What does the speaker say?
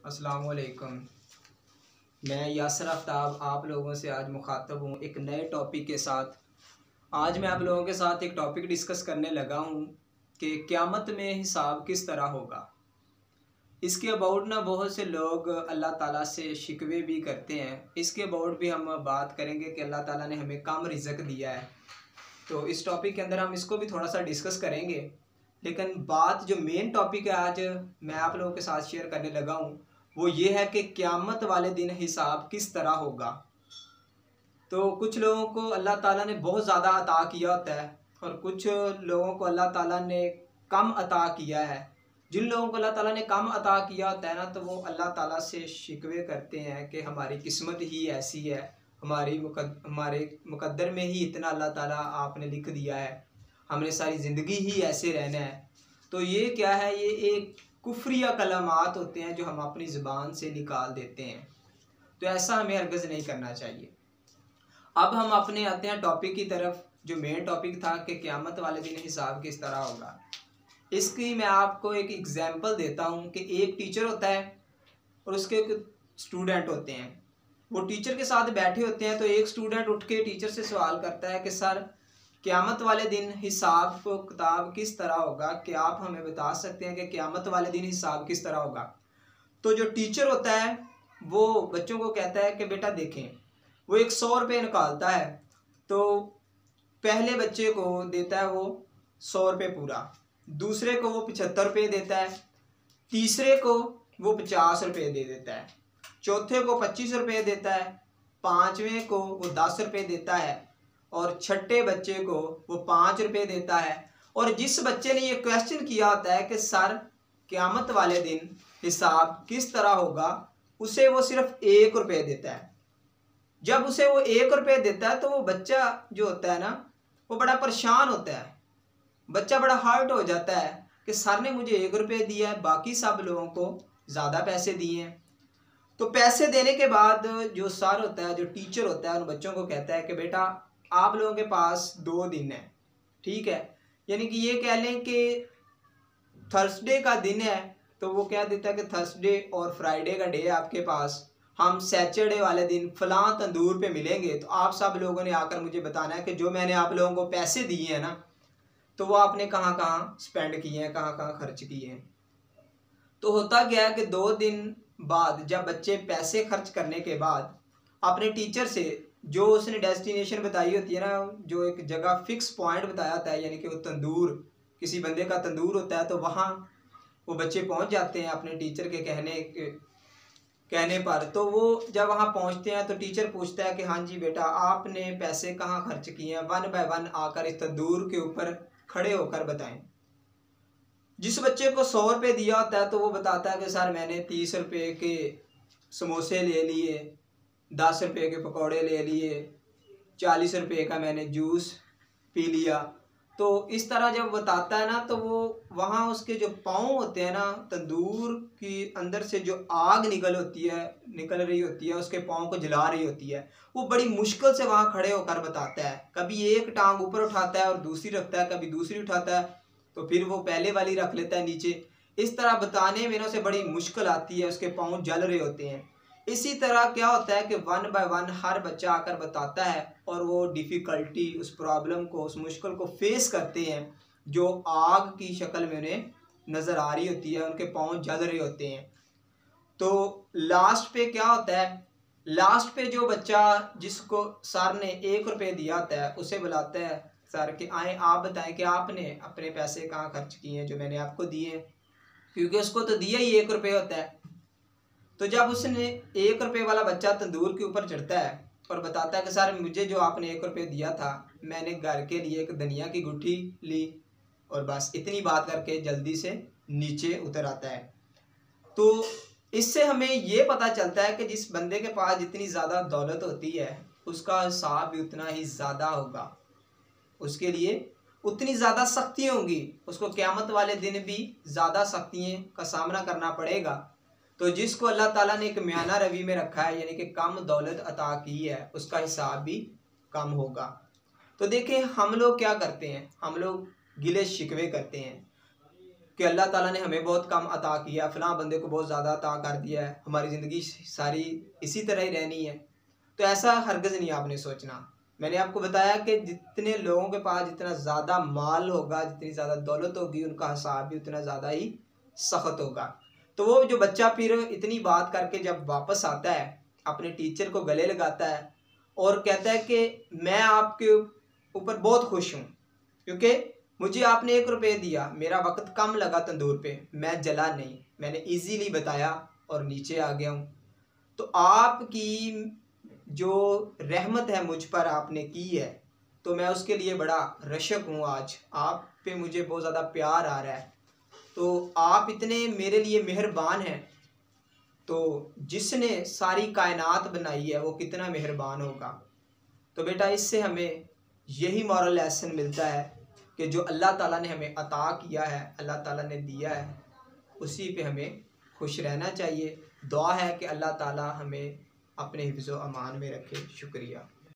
अस्सलाम वालेकुम। मैं यासर आफ्ताब आप लोगों से आज मुखातब हूँ एक नए टॉपिक के साथ। आज मैं आप लोगों के साथ एक टॉपिक डिस्कस करने लगा हूँ कि क़यामत में हिसाब किस तरह होगा। इसके अबाउट ना बहुत से लोग अल्लाह ताला से शिकवे भी करते हैं। इसके अबाउट भी हम बात करेंगे कि अल्लाह ताला ने हमें कम रिज़्क दिया है, तो इस टॉपिक के अंदर हम इसको भी थोड़ा सा डिस्कस करेंगे। लेकिन बात जो मेन टॉपिक है आज मैं आप लोगों के साथ शेयर करने लगा हूँ वो ये है कि क़यामत वाले दिन हिसाब किस तरह होगा। तो कुछ लोगों को अल्लाह ताला ने बहुत ज़्यादा अता किया होता है और कुछ लोगों को अल्लाह ताला ने कम अता किया है। जिन लोगों को अल्लाह ताला ने कम अता किया होता है ना, तो वो अल्लाह ताला से शिकवे करते हैं कि हमारी किस्मत ही ऐसी है, हमारे मुकद्दर में ही इतना अल्लाह ताला आपने लिख दिया है, हमने सारी ज़िंदगी ही ऐसे रहना है। तो ये क्या है, ये एक कुफ्रिया कलामात होते हैं जो हम अपनी ज़ुबान से निकाल देते हैं। तो ऐसा हमें हरगिज़ नहीं करना चाहिए। अब हम अपने आते हैं टॉपिक की तरफ। जो मेन टॉपिक था कि क़यामत वाले दिन हिसाब किस तरह होगा, इसकी मैं आपको एक एग्जांपल देता हूँ कि एक टीचर होता है और उसके स्टूडेंट होते हैं। वो टीचर के साथ बैठे होते हैं, तो एक स्टूडेंट उठ के टीचर से सवाल करता है कि सर, क़यामत वाले दिन हिसाब किताब किस तरह होगा, क्या आप हमें बता सकते हैं कि क़यामत वाले दिन हिसाब किस तरह होगा। तो जो टीचर होता है वो बच्चों को कहता है कि बेटा देखें, वो एक 100 रुपये निकालता है, तो पहले बच्चे को देता है वो 100 रुपये पूरा, दूसरे को वो 75 रुपये देता है, तीसरे को वो 50 रुपये दे देता है, चौथे को 25 रुपये देता है, पाँचवें को वो 10 रुपये देता है और छठे बच्चे को वो 5 रुपये देता है। और जिस बच्चे ने ये क्वेश्चन किया होता है कि सर क़यामत वाले दिन हिसाब किस तरह होगा, उसे वो सिर्फ 1 रुपये देता है। जब उसे वो 1 रुपये देता है तो वो बच्चा जो होता है ना, वो बड़ा परेशान होता है, बच्चा बड़ा हर्ट हो जाता है कि सर ने मुझे 1 रुपये दिया है, बाकी सब लोगों को ज़्यादा पैसे दिए हैं। तो पैसे देने के बाद जो सर होता है, जो टीचर होता है, उन बच्चों को कहता है कि बेटा आप लोगों के पास 2 दिन है, ठीक है, यानी कि ये कह लें कि थर्सडे का दिन है, तो वो कह देता है कि थर्सडे और फ्राइडे का डे है आपके पास, हम सैटरडे वाले दिन फलां तंदूर पे मिलेंगे। तो आप सब लोगों ने आकर मुझे बताना है कि जो मैंने आप लोगों को पैसे दिए हैं ना, तो वो आपने कहाँ कहाँ स्पेंड किए हैं, कहाँ कहाँ खर्च किए हैं। तो होता क्या है कि 2 दिन बाद जब बच्चे पैसे खर्च करने के बाद अपने टीचर से जो उसने डेस्टिनेशन बताई होती है ना, जो एक जगह फिक्स पॉइंट बताया होता है, यानी कि वो तंदूर किसी बंदे का तंदूर होता है, तो वहाँ वो बच्चे पहुँच जाते हैं अपने टीचर के कहने पर। तो वो जब वहाँ पहुँचते हैं तो टीचर पूछता है कि हाँ जी बेटा, आपने पैसे कहाँ खर्च किए हैं, 1 बाय 1 आकर इस तंदूर के ऊपर खड़े होकर बताएं। जिस बच्चे को 100 रुपये दिया होता है तो वो बताता है कि सर मैंने 30 रुपये के समोसे ले लिए, 10 रुपये के पकौड़े ले लिए, 40 रुपये का मैंने जूस पी लिया। तो इस तरह जब बताता है ना, तो वो वहाँ उसके जो पाँव होते हैं ना, तंदूर की अंदर से जो आग निकल रही होती है, उसके पाँव को जला रही होती है, वो बड़ी मुश्किल से वहाँ खड़े होकर बताता है। कभी एक टांग ऊपर उठाता है और दूसरी रखता है, कभी दूसरी उठाता है तो फिर वो पहले वाली रख लेता है नीचे। इस तरह बताने में ना उसे बड़ी मुश्किल आती है, उसके पाँव जल रहे होते हैं। इसी तरह क्या होता है कि 1 बाय 1 हर बच्चा आकर बताता है और वो डिफ़िकल्टी, उस प्रॉब्लम को, उस मुश्किल को फेस करते हैं जो आग की शक्ल में उन्हें नज़र आ रही होती है, उनके पाँव जल रहे होते हैं। तो लास्ट पे क्या होता है, लास्ट पे जो बच्चा जिसको सर ने 1 रुपये दिया होता है उसे बुलाता है सर कि आए आप बताएं कि आपने अपने पैसे कहाँ खर्च किए हैं जो मैंने आपको दिए हैं, क्योंकि उसको तो दिया ही 1 रुपये होता है। तो जब उसने 1 रुपये वाला बच्चा तंदूर के ऊपर चढ़ता है और बताता है कि सर मुझे जो आपने 1 रुपये दिया था, मैंने घर के लिए एक धनिया की गुठी ली और बस इतनी बात करके जल्दी से नीचे उतर आता है। तो इससे हमें ये पता चलता है कि जिस बंदे के पास जितनी ज़्यादा दौलत होती है उसका हिसाब भी उतना ही ज़्यादा होगा, उसके लिए उतनी ज़्यादा सख्तियाँ होंगी, उसको क़यामत वाले दिन भी ज़्यादा सख्तियों का सामना करना पड़ेगा। तो जिसको अल्लाह ताला ने एक म्याना रवि में रखा है, यानी कि कम दौलत अता की है, उसका हिसाब भी कम होगा। तो देखें हम लोग क्या करते हैं, हम लोग गिले शिकवे करते हैं। कि अल्लाह ताला ने हमें बहुत कम अता किया, फ़लाँ बंदे को बहुत ज़्यादा अता कर दिया है, हमारी ज़िंदगी सारी इसी तरह ही रहनी है, तो ऐसा हरगिज़ नहीं आपने सोचना। मैंने आपको बताया कि जितने लोगों के पास जितना ज़्यादा माल होगा, जितनी ज़्यादा दौलत होगी, उनका हिसाब भी उतना ज़्यादा ही सख्त होगा। तो वो जो बच्चा फिर इतनी बात करके जब वापस आता है, अपने टीचर को गले लगाता है और कहता है कि मैं आपके ऊपर बहुत खुश हूँ, क्योंकि मुझे आपने 1 रुपये दिया, मेरा वक्त कम लगा तंदूर पे, मैं जला नहीं, मैंने इजीली बताया और नीचे आ गया हूँ। तो आपकी जो रहमत है मुझ पर आपने की है, तो मैं उसके लिए बड़ा रशक हूँ। आज आप पे मुझे बहुत ज़्यादा प्यार आ रहा है, तो आप इतने मेरे लिए मेहरबान हैं, तो जिसने सारी कायनात बनाई है वो कितना मेहरबान होगा। तो बेटा इससे हमें यही मॉरल लेसन मिलता है कि जो अल्लाह ताला ने हमें अता किया है, अल्लाह ताला ने दिया है, उसी पे हमें खुश रहना चाहिए। दुआ है कि अल्लाह ताला हमें अपने हिफ्ज़ व अमान में रखे। शुक्रिया।